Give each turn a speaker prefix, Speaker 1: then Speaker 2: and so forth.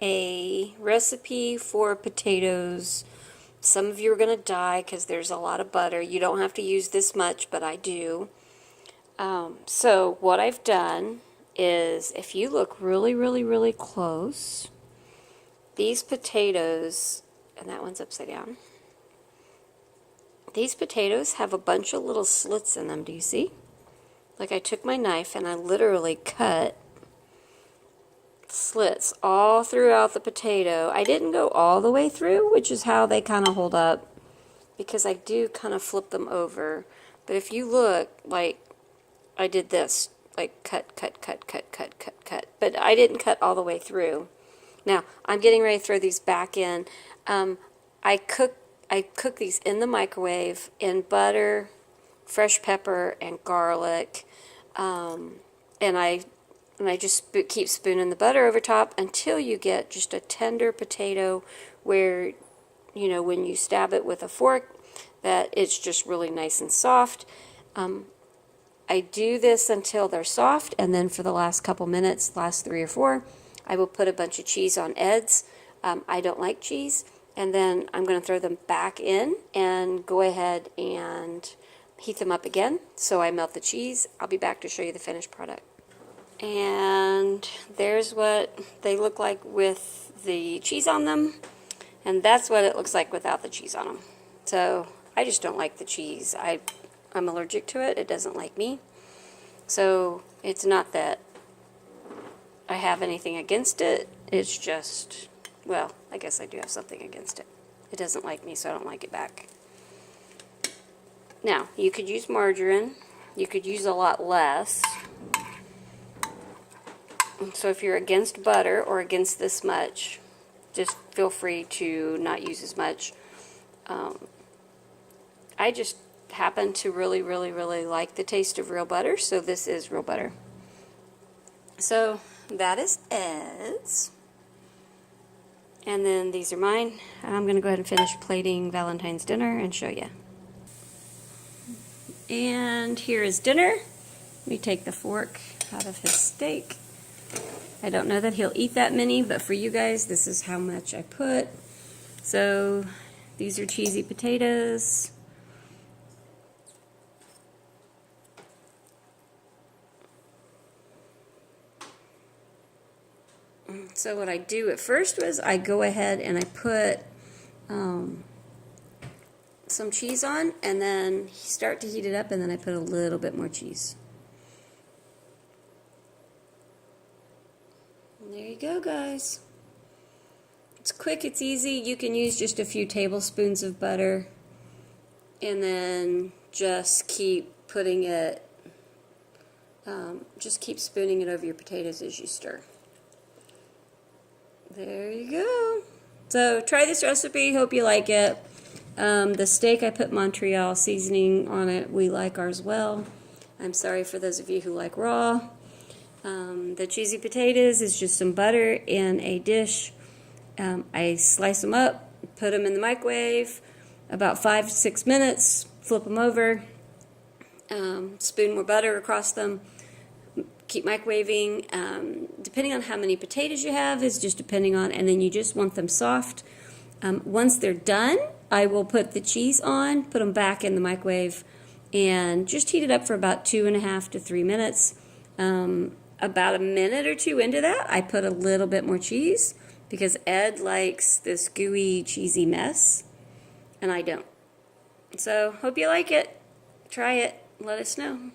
Speaker 1: a recipe for potatoes. Some of you are going to die because there's a lot of butter. You don't have to use this much, but I do. So what I've done is, if you look really, really, really close, these potatoes, and that one's upside down, these potatoes have a bunch of little slits in them. Do you see? Like, I took my knife and I literally cut slits all throughout the potato. I didn't go all the way through, which is how they kind of hold up, because I do kind of flip them over. But if you look, like, I did this, like cut, cut, cut, cut, cut, cut, cut. But I didn't cut all the way through. Now, I'm getting ready to throw these back in. I cook these in the microwave in butter, fresh pepper, and garlic. And I just keep spooning the butter over top until you get just a tender potato where, you know, when you stab it with a fork, that it's just really nice and soft. I do this until they're soft, and then for the last couple minutes, last 3 or 4, I will put a bunch of cheese on ends. I don't like cheese. And then I'm going to throw them back in and go ahead and heat them up again. So I melt the cheese. I'll be back to show you the finished product. And there's what they look like with the cheese on them. And that's what it looks like without the cheese on them. So I just don't like the cheese. I'm allergic to it. It doesn't like me. So it's not that I have anything against it. It's just, well, I guess I do have something against it. It doesn't like me, so I don't like it back. Now, you could use margarine. You could use a lot less. So if you're against butter or against this much, just feel free to not use as much. I just happen to really, really, really like the taste of real butter, so this is real butter. So that is Ed's. And then these are mine. I'm going to go ahead and finish plating Valentine's dinner and show you. And here is dinner. Let me take the fork out of his steak. I don't know that he'll eat that many, but for you guys, this is how much I put. So these are cheesy potatoes. So what I do at first was I go ahead and I put some cheese on, and then start to heat it up, and then I put a little bit more cheese. And there you go, guys. It's quick, it's easy. You can use just a few tablespoons of butter, and then just keep putting it, just keep spooning it over your potatoes as you stir. There you go. So try this recipe. Hope you like it. The steak, I put Montreal seasoning on it. We like ours well. I'm sorry for those of you who like raw. The cheesy potatoes is just some butter in a dish. I slice them up, put them in the microwave, about 5 to 6 minutes, flip them over, spoon more butter across them. Keep microwaving. Depending on how many potatoes you have is just depending on, and then you just want them soft. Once they're done, I will put the cheese on, put them back in the microwave, and just heat it up for about 2.5 to 3 minutes. About a minute or 2 into that, I put a little bit more cheese because Ed likes this gooey, cheesy mess, and I don't. So, hope you like it. Try it. Let us know.